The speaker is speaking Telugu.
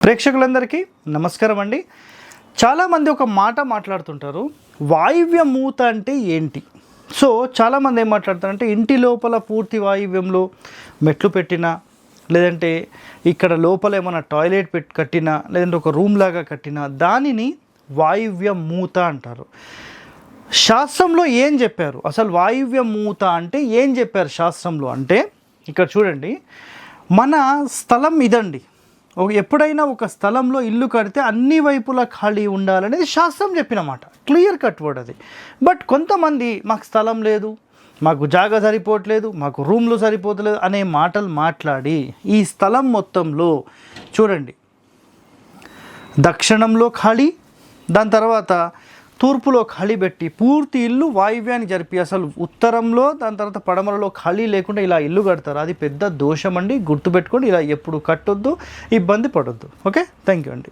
ప్రేక్షకులందరికీ నమస్కారం అండి. చాలామంది ఒక మాట మాట్లాడుతుంటారు, వాయువ్య మూత అంటే ఏంటి? సో చాలామంది ఏం మాట్లాడతారంటే ఇంటి లోపల పూర్తి వాయువ్యంలో మెట్లు పెట్టినా, లేదంటే ఇక్కడ లోపల ఏమైనా టాయిలెట్ కట్టినా, లేదంటే ఒక రూమ్ లాగా కట్టినా దానిని వాయువ్య మూత అంటారు. శాస్త్రంలో ఏం చెప్పారు? అసలు వాయువ్య మూత అంటే ఏం చెప్పారు శాస్త్రంలో అంటే, ఇక్కడ చూడండి, మన స్థలం ఇదండి. ఎప్పుడైనా ఒక స్థలంలో ఇల్లు కడితే అన్ని వైపులా ఖాళీ ఉండాలనేది శాస్త్రం చెప్పిన మాట, క్లియర్ కట్ వర్డ్ అది. బట్ కొంతమంది మాకు స్థలం లేదు, మాకు జాగా సరిపోవట్లేదు, మాకు రూమ్లు సరిపోతలేదు అనే మాటలు మాట్లాడి ఈ స్థలం మొత్తంలో చూడండి, దక్షిణంలో ఖాళీ, దాని తర్వాత తూర్పులో ఖాళీ పెట్టి పూర్తి ఇల్లు వాయువ్యాన్ని జరిపి అసలు ఉత్తరంలో దాని తర్వాత పడమరలో ఖాళీ లేకుండా ఇలా ఇల్లు కడతారు. అది పెద్ద దోషం అండి, గుర్తుపెట్టుకోండి. ఇలా ఎప్పుడు కట్టొద్దు, ఇబ్బంది పడొద్దు. ఓకే, థ్యాంక్ యూ అండి.